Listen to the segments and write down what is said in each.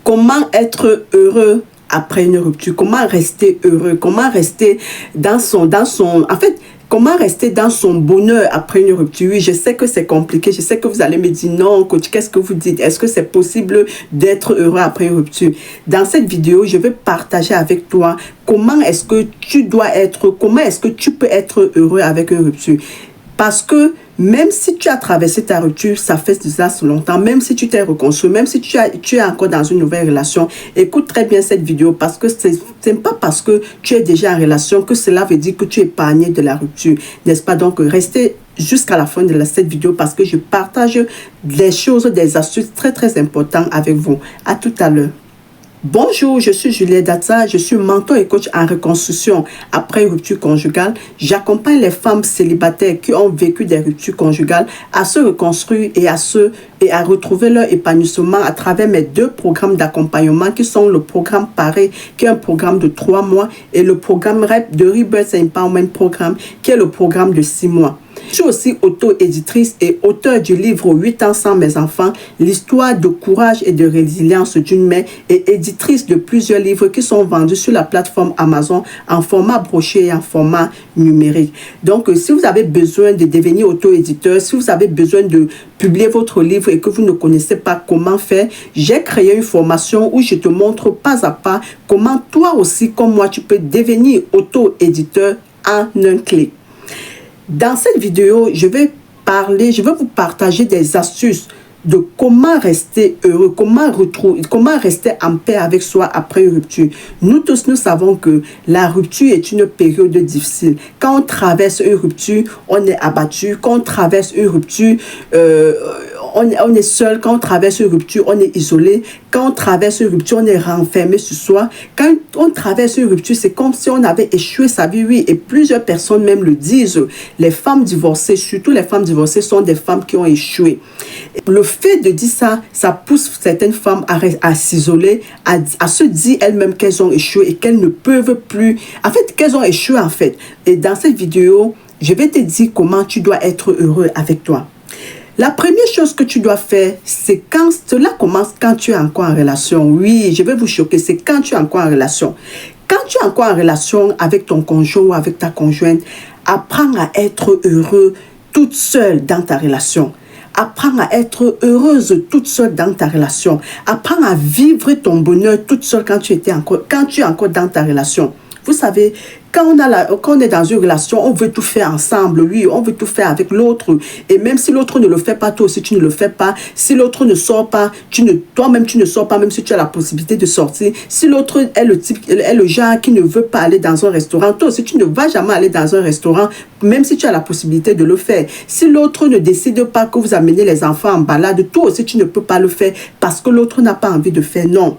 Comment être heureux après une rupture? Comment rester heureux? Comment rester comment rester dans son bonheur après une rupture? Oui, je sais que c'est compliqué. Je sais que vous allez me dire non, coach, qu'est-ce que vous dites? Est-ce que c'est possible d'être heureux après une rupture? Dans cette vidéo, je vais partager avec toi comment est-ce que comment est-ce que tu peux être heureux avec une rupture. Parce que même si tu as traversé ta rupture, ça fait déjà longtemps, même si tu t'es reconstruit, même si tu es encore dans une nouvelle relation, écoute très bien cette vidéo parce que c'est pas parce que tu es déjà en relation que cela veut dire que tu es épargné de la rupture, n'est-ce pas? Donc, restez jusqu'à la fin de cette vidéo parce que je partage des choses, des astuces très, très importantes avec vous. À tout à l'heure. Bonjour, je suis Juliette Datza, je suis mentor et coach en reconstruction après rupture conjugale. J'accompagne les femmes célibataires qui ont vécu des ruptures conjugales à se reconstruire et à retrouver leur épanouissement à travers mes 2 programmes d'accompagnement qui sont le programme Paré, qui est un programme de 3 mois, et le programme REP de Rebirth Empowerment Programme, qui est le programme de 6 mois. Je suis aussi auto-éditrice et auteur du livre 8 ans sans mes enfants, l'histoire de courage et de résilience d'une mère, et éditrice de plusieurs livres qui sont vendus sur la plateforme Amazon en format broché et en format numérique. Donc, si vous avez besoin de devenir auto-éditeur, si vous avez besoin de publier votre livre et que vous ne connaissez pas comment faire, j'ai créé une formation où je te montre pas à pas comment toi aussi, comme moi, tu peux devenir auto-éditeur en un clic. Dans cette vidéo, je vais vous partager des astuces de comment rester heureux, comment rester en paix avec soi après une rupture. Nous tous, nous savons que la rupture est une période difficile. Quand on traverse une rupture, on est abattu. Quand on traverse une rupture, on est seul. Quand on traverse une rupture, on est isolé. Quand on traverse une rupture, on est renfermé sur soi. Quand on traverse une rupture, c'est comme si on avait échoué sa vie, oui. Et plusieurs personnes même le disent. Les femmes divorcées, surtout les femmes divorcées, sont des femmes qui ont échoué. Le fait de dire ça, ça pousse certaines femmes à s'isoler, à se dire elles-mêmes qu'elles ont échoué et qu'elles ne peuvent plus. En fait, qu'elles ont échoué en fait. Et dans cette vidéo, je vais te dire comment tu dois être heureux avec toi. La première chose que tu dois faire, c'est cela commence quand tu es encore en relation. Oui, je vais vous choquer, c'est quand tu es encore en relation. Quand tu es encore en relation avec ton conjoint ou avec ta conjointe, apprends à être heureux toute seule dans ta relation. Apprends à être heureuse toute seule dans ta relation. Apprends à vivre ton bonheur toute seule quand tu es encore dans ta relation. Vous savez, quand on est dans une relation, on veut tout faire ensemble, oui, on veut tout faire avec l'autre. Et même si l'autre ne le fait pas, toi aussi tu ne le fais pas. Si l'autre ne sort pas, toi-même tu ne sors pas, même si tu as la possibilité de sortir. Si l'autre est le genre qui ne veut pas aller dans un restaurant, toi aussi tu ne vas jamais aller dans un restaurant, même si tu as la possibilité de le faire. Si l'autre ne décide pas que vous amenez les enfants en balade, toi aussi tu ne peux pas le faire parce que l'autre n'a pas envie de faire, non.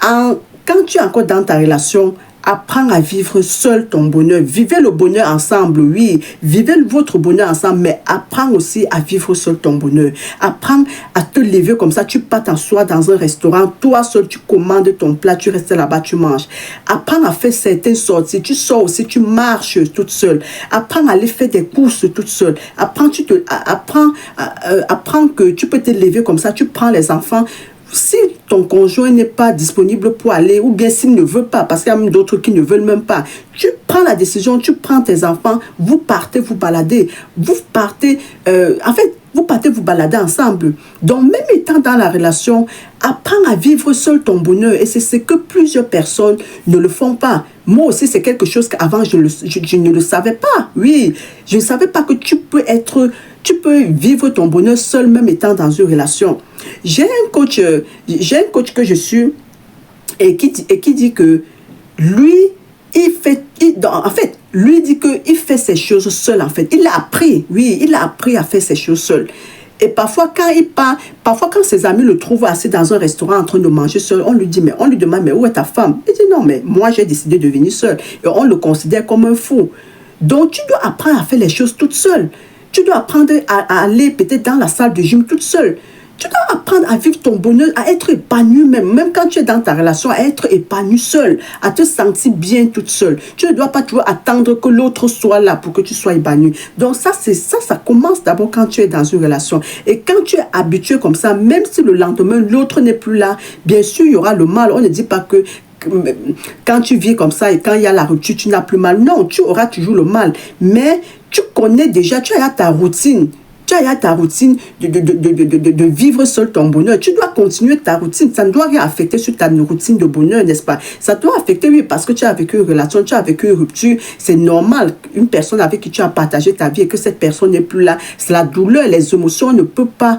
Quand tu es encore dans ta relation, apprends à vivre seul ton bonheur. Vivez le bonheur ensemble, oui. Vivez votre bonheur ensemble, mais apprends aussi à vivre seul ton bonheur. Apprends à te lever comme ça. Tu pars t'asseoir dans un restaurant. Toi seul, tu commandes ton plat. Tu restes là-bas, tu manges. Apprends à faire certaines sorties. Tu sors aussi, tu marches toute seule. Apprends à aller faire des courses toute seule. Apprends que tu peux te lever comme ça. Tu prends les enfants. Si ton conjoint n'est pas disponible pour aller, ou bien s'il ne veut pas, parce qu'il y a même d'autres qui ne veulent même pas, tu prends la décision, tu prends tes enfants, vous partez vous balader. Vous partez vous balader ensemble. Donc, même étant dans la relation, apprends à vivre seul ton bonheur. Et c'est ce que plusieurs personnes ne le font pas. Moi aussi, c'est quelque chose qu'avant, je ne le savais pas. Oui, je ne savais pas que tu peux vivre ton bonheur seul, même étant dans une relation. J'ai un coach que je suis et qui dit que lui, lui dit qu'il fait ses choses seul, en fait. Il a appris à faire ses choses seul. Et parfois, quand ses amis le trouvent assis dans un restaurant en train de manger seul, on lui demande, mais où est ta femme? Il dit, non, mais moi, j'ai décidé de venir seul. Et on le considère comme un fou. Donc, tu dois apprendre à faire les choses toute seule. Tu dois apprendre à aller peut-être dans la salle de gym toute seule. Tu dois apprendre à vivre ton bonheur, à être épanoui même quand tu es dans ta relation, à être épanoui seul, à te sentir bien toute seule. Tu ne dois pas toujours attendre que l'autre soit là pour que tu sois épanoui. Donc ça commence d'abord quand tu es dans une relation. Et quand tu es habitué comme ça, même si le lendemain, l'autre n'est plus là, bien sûr, il y aura le mal. On ne dit pas que quand tu vis comme ça et quand il y a la rupture, tu n'as plus mal. Non, tu auras toujours le mal. Mais tu connais déjà, tu as ta routine. Tu as ta routine de vivre seul ton bonheur. Tu dois continuer ta routine. Ça ne doit rien affecter sur ta routine de bonheur, n'est-ce pas? Ça doit affecter, oui, parce que tu as vécu une relation, tu as vécu une rupture. C'est normal. Une personne avec qui tu as partagé ta vie et que cette personne n'est plus là. C'est la douleur, les émotions, on ne peut pas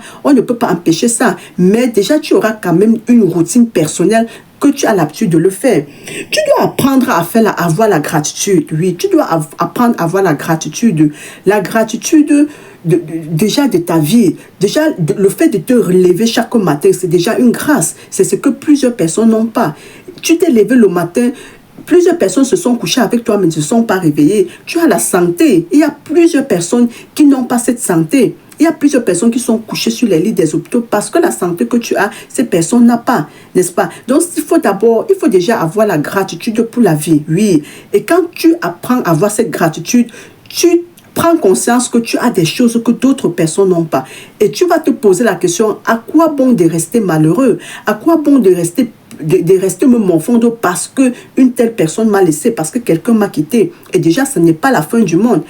empêcher ça. Mais déjà, tu auras quand même une routine personnelle que tu as l'habitude de le faire. Tu dois apprendre à avoir la gratitude. Oui, tu dois apprendre à avoir la gratitude. La gratitude déjà de ta vie. Déjà, le fait de te relever chaque matin, c'est déjà une grâce. C'est ce que plusieurs personnes n'ont pas. Tu t'es levé le matin, plusieurs personnes se sont couchées avec toi mais ne se sont pas réveillées. Tu as la santé. Il y a plusieurs personnes qui n'ont pas cette santé. Il y a plusieurs personnes qui sont couchées sur les lits des hôpitaux parce que la santé que tu as, ces personnes n'ont pas, n'est-ce pas? Donc, il faut déjà avoir la gratitude pour la vie, oui. Et quand tu apprends à avoir cette gratitude, tu prends conscience que tu as des choses que d'autres personnes n'ont pas. Et tu vas te poser la question, à quoi bon de rester malheureux? À quoi bon de rester me morfondre parce qu'une telle personne m'a laissé, parce que quelqu'un m'a quitté? Et déjà, ce n'est pas la fin du monde.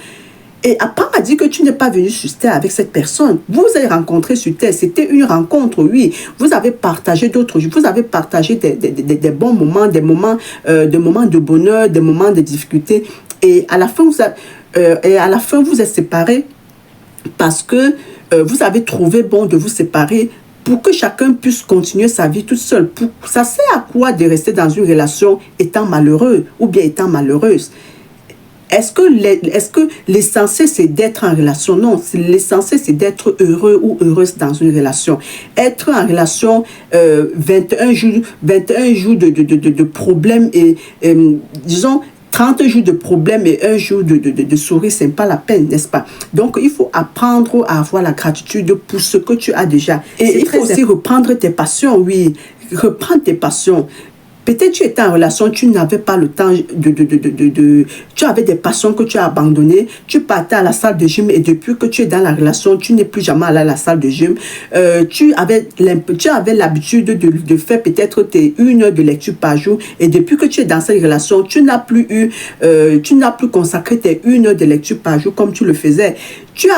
Et après, on m'a dit que tu n'es pas venu sur Terre avec cette personne. Vous vous avez rencontré sur Terre. C'était une rencontre, oui. Vous avez partagé vous avez partagé des bons moments, des moments de bonheur, des moments de difficulté. Et à la fin, vous êtes séparés parce que vous avez trouvé bon de vous séparer pour que chacun puisse continuer sa vie toute seule. Ça sert à quoi de rester dans une relation étant malheureux ou bien étant malheureuse? Est-ce que l'essentiel, c'est d'être en relation? Non, l'essentiel, c'est d'être heureux ou heureuse dans une relation. Être en relation 21 jours de problèmes et disons, 30 jours de problèmes et un jour de souris, ce n'est pas la peine, n'est-ce pas? Donc, il faut apprendre à avoir la gratitude pour ce que tu as déjà. Et il faut aussi reprendre tes passions, oui. Reprendre tes passions. Peut-être tu étais en relation, tu n'avais pas le temps tu avais des passions que tu as abandonnées, tu partais à la salle de gym et depuis que tu es dans la relation, tu n'es plus jamais allé à la salle de gym. Tu avais l'habitude de faire peut-être tes 1 heure de lecture par jour et depuis que tu es dans cette relation, tu n'as plus consacré tes 1 heure de lecture par jour comme tu le faisais. Tu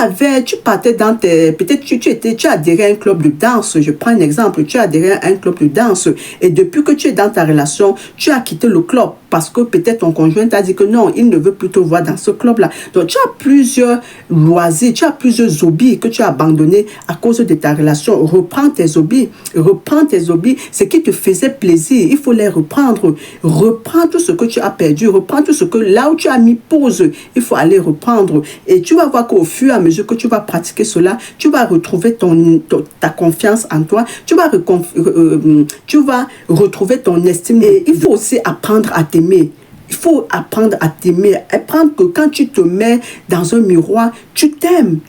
partais dans peut-être tu adhérais à un club de danse, je prends un exemple, tu adhérais à un club de danse et depuis que tu es dans ta relation, tu as quitté le club parce que peut-être ton conjoint t'a dit que non, il ne veut plus te voir dans ce club-là. Donc, tu as plusieurs loisirs, tu as plusieurs hobbies que tu as abandonnés à cause de ta relation. Reprends tes hobbies, ce qui te faisait plaisir, il faut les reprendre. Reprends tout ce que tu as perdu, reprends tout ce que là où tu as mis pause, il faut aller reprendre. Et tu vas voir qu'au fur et à mesure que tu vas pratiquer cela, tu vas retrouver ta confiance en toi, tu vas retrouver ton estime. Et il faut aussi apprendre à t'aimer. Il faut apprendre à t'aimer. Apprendre que quand tu te mets dans un miroir, tu t'aimes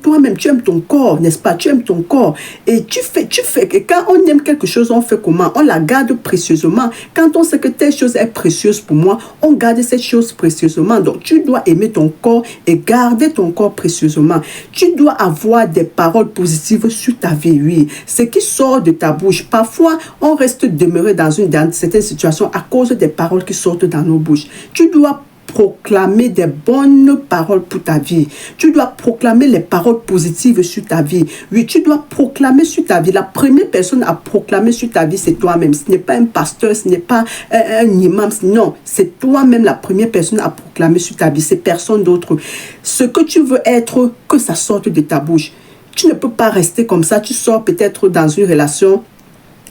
toi-même, tu aimes ton corps, n'est-ce pas? Tu aimes ton corps. Et et quand on aime quelque chose, on fait comment? On la garde précieusement. Quand on sait que telle chose est précieuse pour moi, on garde cette chose précieusement. Donc, tu dois aimer ton corps et garder ton corps précieusement. Tu dois avoir des paroles positives sur ta vie, oui. Ce qui sort de ta bouche. Parfois, on reste demeuré dans certaines situations à cause des paroles qui sortent dans nos bouches. Tu dois proclamer des bonnes paroles pour ta vie. Tu dois proclamer les paroles positives sur ta vie. Oui, tu dois proclamer sur ta vie. La première personne à proclamer sur ta vie, c'est toi-même. Ce n'est pas un pasteur, ce n'est pas un imam. Non, c'est toi-même la première personne à proclamer sur ta vie. C'est personne d'autre. Ce que tu veux être, que ça sorte de ta bouche. Tu ne peux pas rester comme ça. Tu sors peut-être dans une relation.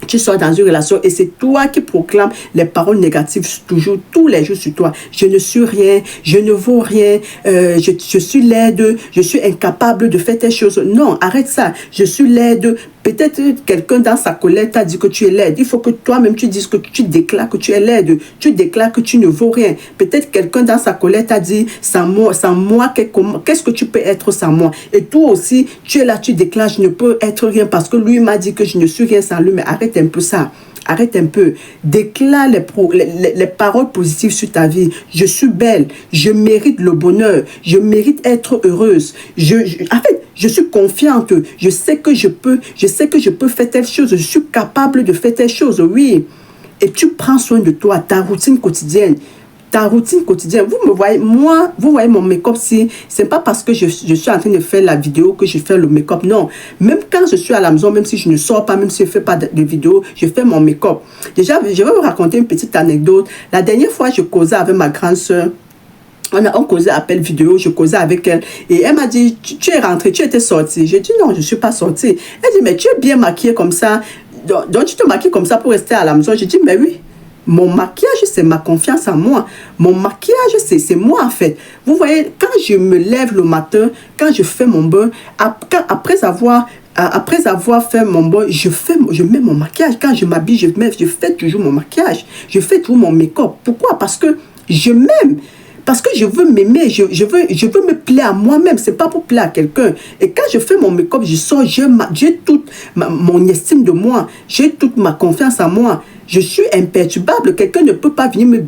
Tu sors dans une relation et c'est toi qui proclames les paroles négatives toujours, tous les jours sur toi. Je ne suis rien, je ne vaux rien, je suis laide, je suis incapable de faire telle chose. Non, arrête ça. Je suis laide. Peut-être quelqu'un dans sa colère t'a dit que tu es laide. Il faut que toi-même tu dises que tu déclares que tu es laide. Tu déclares que tu ne vaux rien. Peut-être quelqu'un dans sa colère t'a dit sans moi, qu'est-ce que tu peux être sans moi? Et toi aussi, tu es là, tu déclares je ne peux être rien parce que lui m'a dit que je ne suis rien sans lui. Mais arrête un peu ça. Arrête un peu. Déclare les paroles positives sur ta vie. Je suis belle. Je mérite le bonheur. Je mérite être heureuse. En fait, je suis confiante. Je sais que je peux faire telle chose. Je suis capable de faire telle chose. Oui. Et tu prends soin de toi, ta routine quotidienne. Ta routine quotidienne, vous me voyez, moi, vous voyez mon make-up, si c'est pas parce que je suis en train de faire la vidéo que je fais le make-up, non. Même quand je suis à la maison, même si je ne sors pas, même si je ne fais pas de vidéo, je fais mon make-up. Déjà, je vais vous raconter une petite anecdote. La dernière fois, je causais avec ma grande soeur. On causait appel vidéo, je causais avec elle. Et elle m'a dit, tu es rentrée, tu étais sortie. J'ai dit, non, je ne suis pas sortie. Elle dit, mais tu es bien maquillée comme ça. Donc tu te maquilles comme ça pour rester à la maison. J'ai dit, mais oui. Mon maquillage, c'est ma confiance en moi. Mon maquillage, c'est moi en fait. Vous voyez, quand je me lève le matin, quand je fais mon bain, après avoir fait mon bain, je mets mon maquillage. Quand je m'habille, je fais toujours mon maquillage. Je fais toujours mon make-up. Pourquoi? Parce que je m'aime. Parce que je veux m'aimer, je veux me plaire à moi-même, c'est pas pour plaire à quelqu'un. Et quand je fais mon make-up, je sors, j'ai toute mon estime de moi, j'ai toute ma confiance en moi. Je suis imperturbable, quelqu'un ne peut pas venir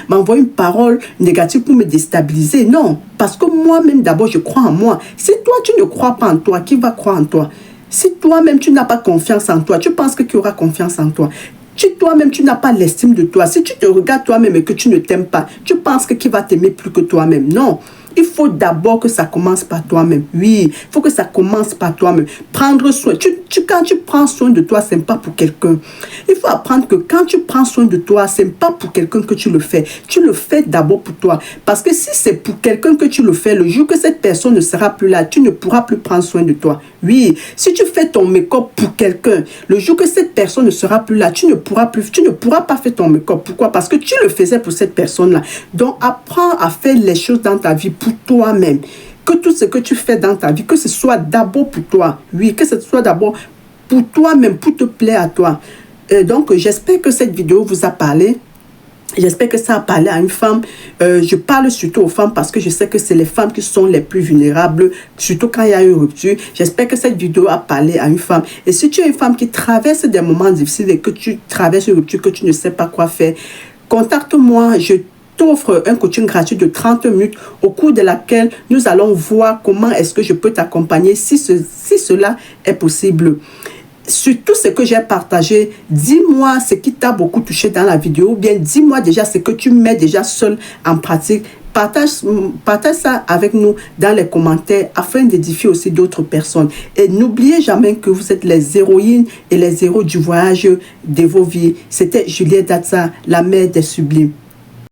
m'envoyer une parole négative pour me déstabiliser. Non, parce que moi-même d'abord, je crois en moi. Si toi, tu ne crois pas en toi, qui va croire en toi? Si toi-même, tu n'as pas confiance en toi, tu penses que qui aura confiance en toi? Si toi-même, tu n'as pas l'estime de toi, si tu te regardes toi-même et que tu ne t'aimes pas, tu penses que qui va t'aimer plus que toi-même? Non. Il faut d'abord que ça commence par toi-même. Oui, il faut que ça commence par toi-même. Prendre soin. Quand tu prends soin de toi, ce n'est pas pour quelqu'un. Il faut apprendre que quand tu prends soin de toi, ce n'est pas pour quelqu'un que tu le fais. Tu le fais d'abord pour toi. Parce que si c'est pour quelqu'un que tu le fais, le jour que cette personne ne sera plus là, tu ne pourras plus prendre soin de toi. Oui, si tu fais ton make-up pour quelqu'un, le jour que cette personne ne sera plus là, tu ne pourras pas faire ton make-up. Pourquoi? Parce que tu le faisais pour cette personne-là. Donc, apprends à faire les choses dans ta vie pour toi-même. Que tout ce que tu fais dans ta vie, que ce soit d'abord pour toi. Oui, que ce soit d'abord pour toi-même, pour te plaire à toi. Donc, j'espère que cette vidéo vous a parlé. J'espère que ça a parlé à une femme. Je parle surtout aux femmes parce que je sais que c'est les femmes qui sont les plus vulnérables, surtout quand il y a une rupture. J'espère que cette vidéo a parlé à une femme. Et si tu es une femme qui traverse des moments difficiles et que tu traverses une rupture, que tu ne sais pas quoi faire, contacte-moi. Je t'offre un coaching gratuit de 30 minutes au cours de laquelle nous allons voir comment est-ce que je peux t'accompagner si cela est possible. Sur tout ce que j'ai partagé, dis-moi ce qui t'a beaucoup touché dans la vidéo, ou bien dis-moi déjà ce que tu mets déjà seul en pratique. Partage ça avec nous dans les commentaires afin d'édifier aussi d'autres personnes. Et n'oubliez jamais que vous êtes les héroïnes et les héros du voyage de vos vies. C'était Juliette Datza, la mère des sublimes.